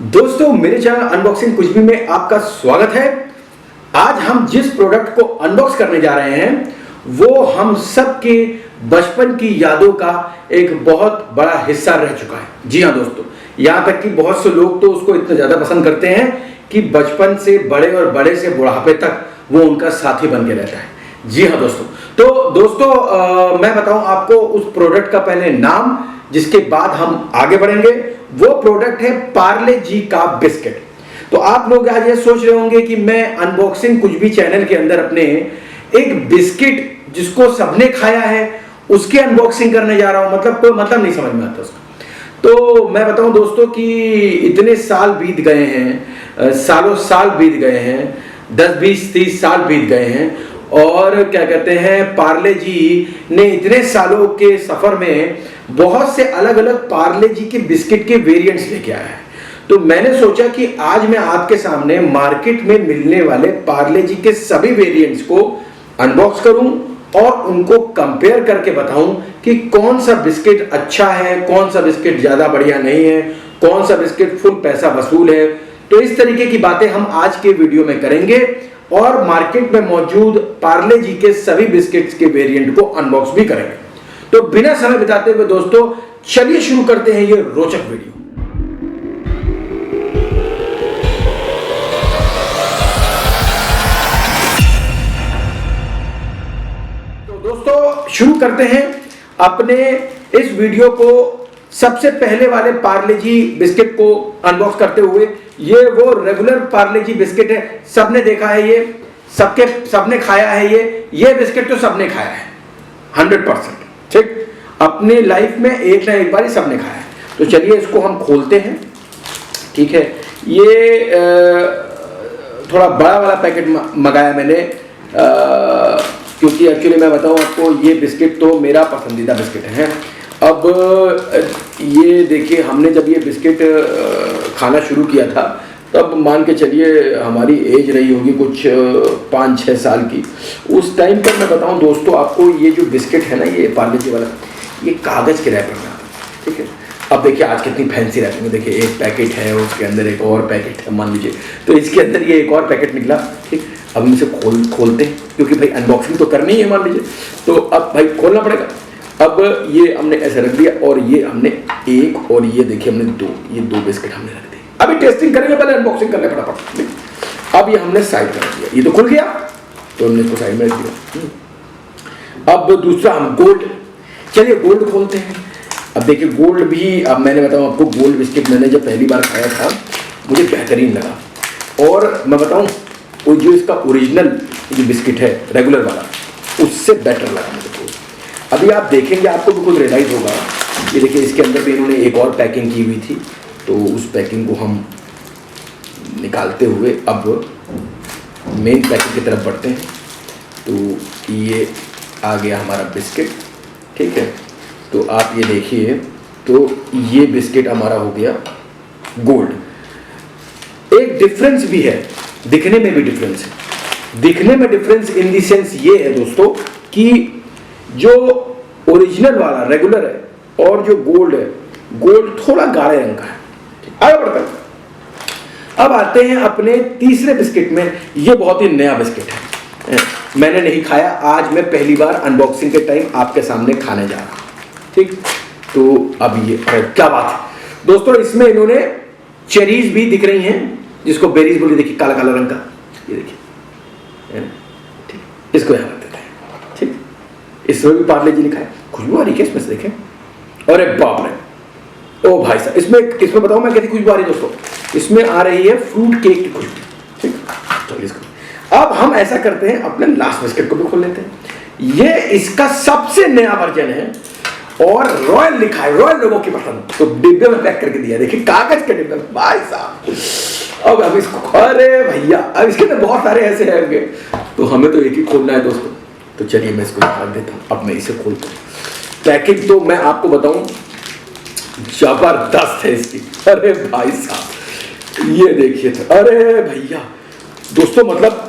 दोस्तों मेरे channel unboxing कुछ भी में आपका स्वागत है। आज हम जिस प्रोडक्ट को अनबॉक्स करने जा रहे हैं वो हम सबके बचपन की यादों का एक बहुत बड़ा हिस्सा रह चुका है। जी हाँ दोस्तों, यहाँ तक कि बहुत से लोग तो उसको इतना ज्यादा पसंद करते हैं कि बचपन से बड़े और बड़े से बुढ़ापे तक वो उनका साथी बन के रहता है। जी हाँ दोस्तों, तो दोस्तों मैं बताऊं आपको उस प्रोडक्ट का पहले नाम, जिसके बाद हम आगे बढ़ेंगे। वो प्रोडक्ट है पार्ले जी का बिस्किट। तो आप लोग आज ये सोच रहे होंगे कि मैं अनबॉक्सिंग कुछ भी चैनल के अंदर अपने एक बिस्किट जिसको सबने खाया है उसकी अनबॉक्सिंग करने जा रहा हूं, मतलब कोई मतलब नहीं समझ में आता उसका। तो मैं बताऊं दोस्तों कि इतने साल बीत गए हैं, सालों साल बीत गए हैं, 10 20 30 साल बीत गए हैं, और क्या कहते हैं, पार्ले जी ने इतने सालों के सफर में बहुत से अलग अलग पार्ले जी के बिस्किट के वेरिएंट्स लेके आया है। तो मैंने सोचा कि आज मैं आपके सामने मार्केट में मिलने वाले पार्ले जी के सभी वेरिएंट्स को अनबॉक्स करूं और उनको कंपेयर करके बताऊं कि कौन सा बिस्किट अच्छा है, कौन सा बिस्किट ज्यादा बढ़िया नहीं है, कौन सा बिस्किट फुल पैसा वसूल है। तो इस तरीके की बातें हम आज के वीडियो में करेंगे और मार्केट में मौजूद पार्ले जी के सभी बिस्किट्स के वेरिएंट को अनबॉक्स भी करेंगे। तो बिना समय बिताते हुए दोस्तों चलिए शुरू करते हैं ये रोचक वीडियो। तो दोस्तों शुरू करते हैं अपने इस वीडियो को सबसे पहले वाले पार्ले जी बिस्किट को अनबॉक्स करते हुए। ये वो रेगुलर पार्ले जी बिस्किट है, सबने देखा है, ये सबने खाया है। ये बिस्किट तो सबने खाया है 100%, ठीक। अपनी लाइफ में एक ना एक बार ही सबने खाया है। तो चलिए इसको हम खोलते हैं, ठीक है। ये थोड़ा बड़ा वाला पैकेट मंगाया मैंने, क्योंकि एक्चुअली मैं बताऊं आपको, ये बिस्किट तो मेरा पसंदीदा बिस्किट है। अब ये देखिए, हमने जब ये बिस्किट खाना शुरू किया था तब मान के चलिए हमारी एज रही होगी कुछ 5-6 साल की। उस टाइम पर मैं बताऊं दोस्तों आपको, ये जो बिस्किट है ना, ये पार्ले जी वाला, ये कागज़ के रैपर में आता है, ठीक है। अब देखिए आज कितनी फैंसी रैपिंग है। देखिए एक पैकेट है, उसके अंदर एक और पैकेट है, मान लीजिए। तो इसके अंदर ये एक और पैकेट निकला, ठीक। अब हम इसे खोलते हैं क्योंकि भाई अनबॉक्सिंग तो करनी है, मान लीजिए। तो अब भाई खोलना पड़ेगा। अब ये हमने ऐसे रख दिया और ये हमने एक, और ये देखिए हमने दो बिस्किट हमने रख दिए। अभी टेस्टिंग करेंगे, पहले अनबॉक्सिंग करने फटाफट। अब ये हमने साइड में रख दिया, ये तो खुल गया, तो हमने इसको साइड में रख दिया। अब दूसरा हम गोल्ड, चलिए गोल्ड खोलते हैं। अब देखिए गोल्ड भी, अब मैंने बताऊं आपको, गोल्ड बिस्किट मैंने जब पहली बार खाया था मुझे बेहतरीन लगा। और मैं बताऊं वो जो इसका ओरिजिनल जो बिस्किट है रेगुलर वाला, उससे बेटर लगा मुझे। अभी आप देखेंगे आपको भी खुद रियलाइज होगा। ये देखिए इसके अंदर भी इन्होंने एक और पैकिंग की हुई थी, तो उस पैकिंग को हम निकालते हुए अब मेन पैकिंग की तरफ बढ़ते हैं। तो ये आ गया हमारा बिस्किट, ठीक है। तो आप ये देखिए, तो ये बिस्किट हमारा हो गया गोल्ड। एक डिफरेंस भी है, दिखने में भी डिफरेंस है। दिखने में डिफरेंस इन दी सेंस ये है दोस्तों कि जो ओरिजिनल वाला रेगुलर है और जो गोल्ड है, गोल्ड थोड़ा गाढ़े रंग का है। आगे बढ़ते हैं, अब आते हैं अपने तीसरे बिस्किट में। ये बहुत ही नया बिस्किट है, मैंने नहीं खाया, आज मैं पहली बार अनबॉक्सिंग के टाइम आपके सामने खाने जा रहा हूं, ठीक। तो अब ये क्या बात है दोस्तों, इसमें इन्होंने चेरीज भी दिख रही हैं, जिसको बेरीज बोली, देखिए काला काला रंग का, ये देखिए, ठीक। इसको यहां रख देते हैं, ठीक। इसमें भी पार्ले जी लिखा है, खुशबू आ रही है इसमें से, देखें। अरे बाप रे, ओ भाई साहब, इसमें बताऊं मैं कैसी खुशबू आ रही है दोस्तों। इसमें आ रही है फ्रूट केक की खुशबू, ठीक। तो इसको अब हम ऐसा करते हैं, अपने लास्ट बिस्किट को भी खोल लेते हैं। ये इसका सबसे नया वर्जन है और रॉयल लिखा है, रॉयल लोगों की पसंद। तो डिब्बे में पैक करके दिया, देखिए कागज के डिब्बे में, भाई साहब। अब इसको, अरे भैया, अब इसके अंदर बहुत सारे ऐसे होंगे, तो हमें तो एक ही खोलना है दोस्तों। तो चलिए मैं इसको रख देता हूँ। अब मैं इसे खोलता हूँ। पैकिंग तो मैं आपको बताऊं जबरदस्त है इसकी। अरे भाई साहब ये देखिए, तो अरे भैया दोस्तों, मतलब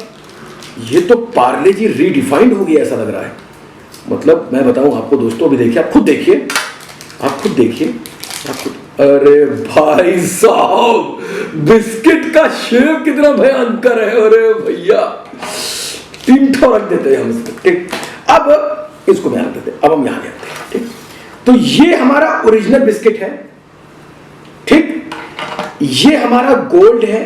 ये तो पार्ले जी रीडिफाइंड हो गया ऐसा लग रहा है। मतलब मैं बताऊं आपको दोस्तों, अभी देखिए, आप खुद देखिए, आप खुद देखिए, आप खुद, अरे भाई साहब बिस्किट का शेप कितना भयंकर है। अरे भैया 3 ठो रख देते हैं हम इसको। ठीक, अब इसको यहां रख देते हैं, अब हम यहां रखते हैं। ठीक, तो ये हमारा ओरिजिनल बिस्किट है। ठीक, ये हमारा गोल्ड है।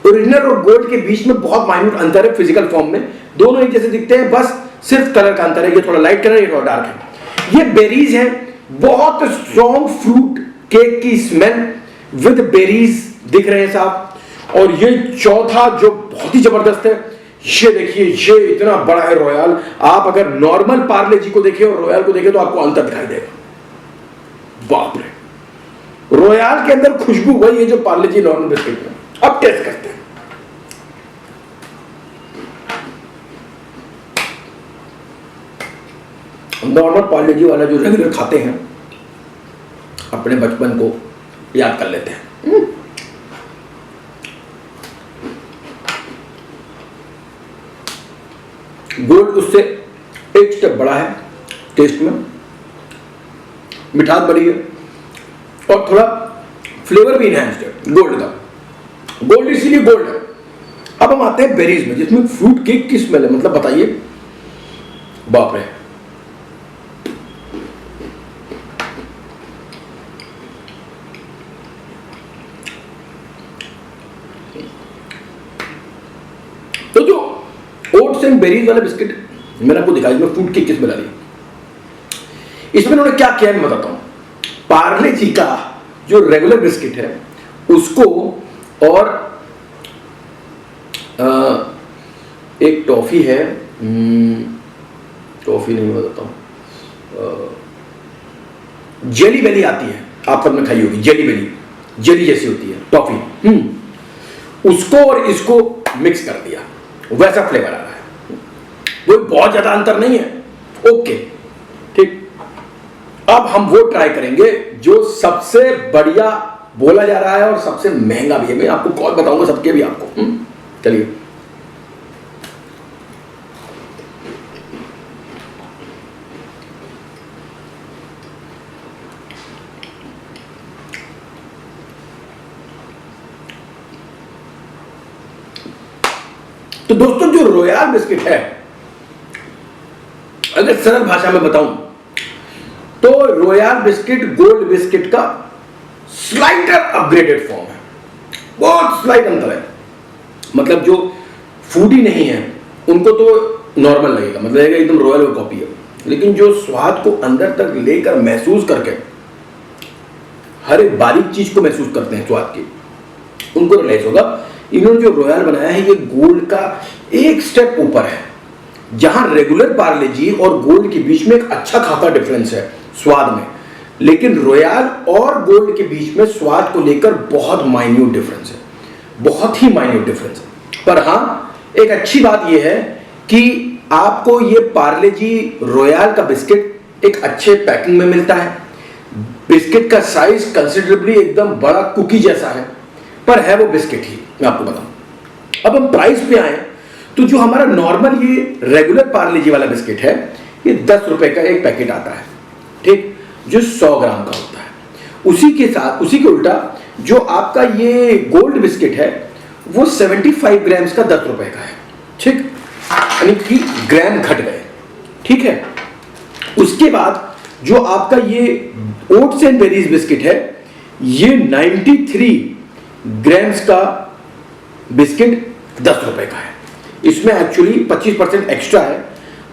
ओरिजिनल और गोल्ड के बीच में बहुत माइन्यूट अंतर है फिजिकल फॉर्म में, दोनों एक जैसे दिखते हैं, बस सिर्फ कलर का अंतर है। ये थोड़ा लाइट कलर, ये थोड़ा डार्क है। ये बेरीज है, बहुत स्ट्रॉन्ग फ्रूट केक की स्मेल विद बेरीज दिख रहे हैं साहब। और ये चौथा जो बहुत ही जबरदस्त है, ये देखिए, ये इतना बड़ा है रॉयल। आप अगर नॉर्मल पार्ले जी को देखें और रॉयल को देखें तो आपको अंतर दिखाई देगा। बाप रे, रॉयल के अंदर खुशबू वही है जो पार्ले जी नॉर्मल बिस्किट में। अब टेस्ट करते हैं। नॉर्मल पार्ले जी वाला जो रेगुलर खाते हैं, अपने बचपन को याद कर लेते हैं। गोल्ड उससे एक स्टेप बड़ा है टेस्ट में, मिठास बड़ी है और थोड़ा फ्लेवर भी इनहैंस्ड है गोल्ड का। गोल्ड इसीलिए गोल्ड है। अब हम आते हैं बेरीज में, जिसमें फ्रूट केक की स्मेल है। मतलब बताइए, बाप रे। तो जो ओट्स एंड बेरीज वाला बिस्किट मैंने आपको दिखाया, इसमें फ्रूट केक की स्मेल आ रही है। इसमें उन्होंने क्या किया मैं बताता हूं। पार्ले जी का जो रेगुलर बिस्किट है उसको, और एक टॉफी है, टॉफी नहीं बताता हूं, जेली बेली आती है, आप सबने खाई होगी जेली बेली, जेली जैसी होती है टॉफी, उसको और इसको मिक्स कर दिया, वैसा फ्लेवर आ रहा है। वो बहुत ज्यादा अंतर नहीं है। ओके ठीक, अब हम वो ट्राई करेंगे जो सबसे बढ़िया बोला जा रहा है और सबसे महंगा भी है। मैं आपको कौन बताऊंगा सबके भी आपको। चलिए, तो दोस्तों जो रॉयल बिस्किट है, अगर सरल भाषा में बताऊं तो रॉयल बिस्किट गोल्ड बिस्किट का स्लाइटर अपग्रेडेड फॉर्म है। बहुत स्लाइट अंतर है। मतलब जो फूडी नहीं है उनको तो नॉर्मल लगेगा, मतलब लगेगा एकदम रॉयल कॉपी है, लेकिन जो स्वाद को अंदर तक लेकर महसूस करके हर एक बारीक चीज को महसूस करते हैं स्वाद की, उनको रियलाइज होगा। इन्होंने जो रॉयल बनाया है ये गोल्ड का एक स्टेप ऊपर है। जहां रेगुलर पार्ले जी और गोल्ड के बीच में एक अच्छा खासा डिफरेंस है स्वाद में, लेकिन रॉयल और गोल्ड के बीच में स्वाद को लेकर बहुत माइन्यूट डिफरेंस है, बहुत ही माइन्यूट डिफरेंस है। पर हां, एक अच्छी बात यह है कि आपको ये पार्ले जी रॉयल का बिस्किट एक अच्छे पैकिंग में मिलता है। बिस्किट का साइज कंसिडरेबली एकदम बड़ा कुकी जैसा है, पर है वो बिस्किट ही, मैं आपको बताऊं। अब हम प्राइस पे आए तो जो हमारा नॉर्मल ये रेगुलर पार्ले जी वाला बिस्किट है, ये 10 रुपए का एक पैकेट आता है, ठीक, जो 100 ग्राम का होता है। उसी के साथ, उसी के उल्टा जो आपका ये गोल्ड बिस्किट है वो 75 ग्राम्स का 10 रुपए का है, ठीक, यानी कि ग्राम घट गए, ठीक है। उसके बाद जो आपका ये ओट्स एंड बेरीज बिस्किट है, ये 93 ग्राम्स का बिस्किट 10 रुपए का है। इसमें एक्चुअली 25% एक्स्ट्रा है।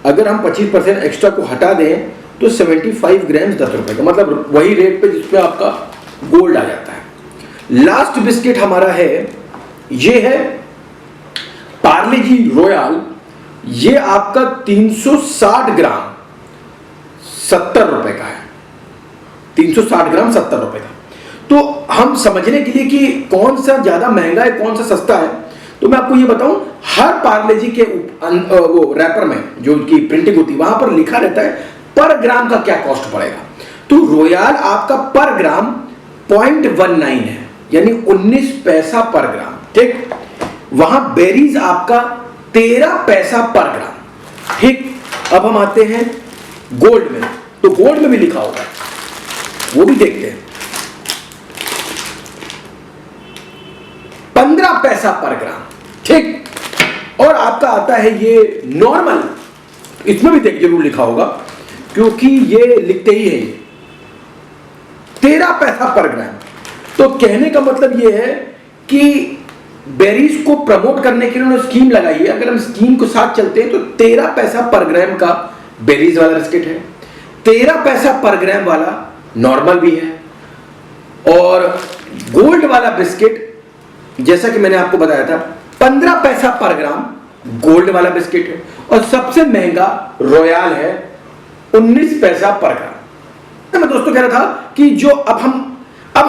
अगर हम 25% एक्स्ट्रा को हटा दें तो 75 ग्राम्स 10 रुपए का, मतलब वही रेट पे जिसमें आपका गोल्ड आ जाता है। लास्ट बिस्किट हमारा है, ये है पार्ले जी रॉयल। ये आपका 360 ग्राम 70 रुपए का है, 360 ग्राम 70 रुपए का। तो हम समझने के लिए कि कौन सा ज्यादा महंगा है कौन सा सस्ता है, तो मैं आपको ये बताऊं, हर पार्ले जी के वो रैपर में जो उनकी प्रिंटिंग होती है वहां पर लिखा रहता है पर ग्राम का क्या कॉस्ट पड़ेगा। तो रॉयल आपका पर ग्राम 0.19 है, यानी 19 पैसा पर ग्राम, ठीक। वहां बेरीज आपका 13 पैसा पर ग्राम, ठीक। अब हम आते हैं गोल्ड में, तो गोल्ड में भी लिखा होगा, वो भी देखते हैं। 15 पैसा पर ग्राम, ठीक। और आपका आता है ये नॉर्मल, इसमें भी देख जरूर लिखा होगा क्योंकि ये लिखते ही है, 13 पैसा पर ग्राम। तो कहने का मतलब ये है कि बेरीज को प्रमोट करने के लिए उन्होंने स्कीम लगाई है। अगर हम स्कीम के साथ चलते हैं तो 13 पैसा पर ग्राम का बेरीज वाला बिस्किट है, 13 पैसा पर ग्राम वाला नॉर्मल भी है, और गोल्ड वाला बिस्किट जैसा कि मैंने आपको बताया था 15 पैसा पर ग्राम गोल्ड वाला बिस्किट है, और सबसे महंगा रॉयल है 19 पैसा पर ग्राम। मैं दोस्तों कह रहा था कि जो अब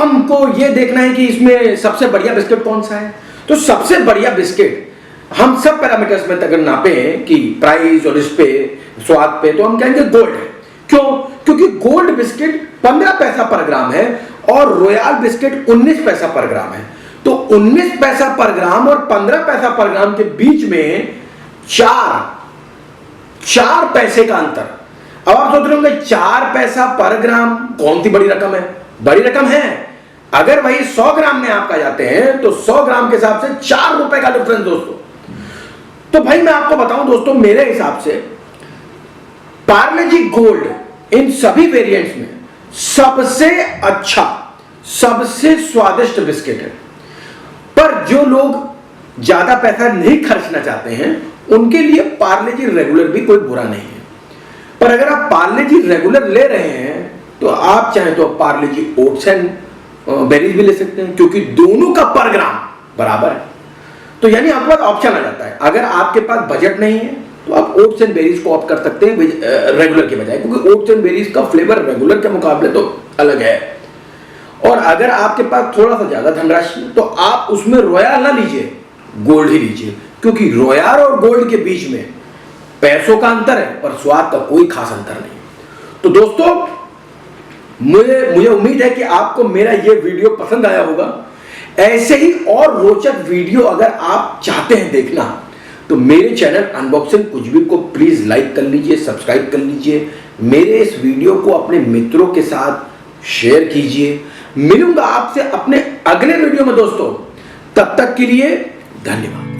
हमको ये देखना है कि इसमें सबसे बढ़िया बिस्किट कौन सा है। तो सबसे बढ़िया बिस्किट हम सब पैरामीटर्स में अगर नापे हैं कि प्राइस और इस पे स्वाद पे, तो हम कहेंगे गोल्ड है। क्यों? क्योंकि गोल्ड बिस्किट 15 पैसा पर ग्राम है और रॉयल बिस्किट 19 पैसा पर ग्राम है। तो 19 पैसा पर ग्राम और 15 पैसा पर ग्राम के बीच में 4 पैसे का अंतर। अब आप सोच रहे होंगे 4 पैसा पर ग्राम कौन सी बड़ी रकम है? बड़ी रकम है। अगर वही 100 ग्राम में आप आ जाते हैं तो 100 ग्राम के हिसाब से 4 रुपए का डिफरेंस दोस्तों। तो भाई मैं आपको बताऊं दोस्तों, मेरे हिसाब से पार्ले जी गोल्ड इन सभी वेरिएंट्स में सबसे अच्छा, सबसे स्वादिष्ट बिस्किट है। पर जो लोग ज्यादा पैसा नहीं खर्चना चाहते हैं उनके लिए पार्ले जी रेगुलर भी कोई बुरा नहीं है। पर अगर आप पार्ले जी रेगुलर ले रहे हैं तो आप चाहें तो पार्ले जी ओट्स एंड बेरीज भी ले सकते हैं, क्योंकि दोनों का पर ग्राम बराबर है। तो यानी आपके पास ऑप्शन आ जाता है। अगर आपके पास बजट नहीं है तो आप ओट्स एंड बेरीज को ऑप्ट कर सकते हैं रेगुलर के बजाय, क्योंकि ओट्स एंड बेरीज का फ्लेवर रेगुलर के मुकाबले तो अलग है। और अगर आपके पास थोड़ा सा ज्यादा धनराशि तो आप उसमें रॉयल ना लीजिए, गोल्ड ही लीजिए, क्योंकि रॉयल और गोल्ड के बीच में पैसों का अंतर है पर स्वाद का कोई खास अंतर नहीं। तो दोस्तों मुझे उम्मीद है कि आपको मेरा ये वीडियो पसंद आया होगा। ऐसे ही और रोचक वीडियो अगर आप चाहते हैं देखना तो मेरे चैनल अनबॉक्सिंग कुछ भी को प्लीज लाइक कर लीजिए, सब्सक्राइब कर लीजिए, मेरे इस वीडियो को अपने मित्रों के साथ शेयर कीजिए। मिलूंगा आपसे अपने अगले वीडियो में दोस्तों, तब तक के लिए धन्यवाद।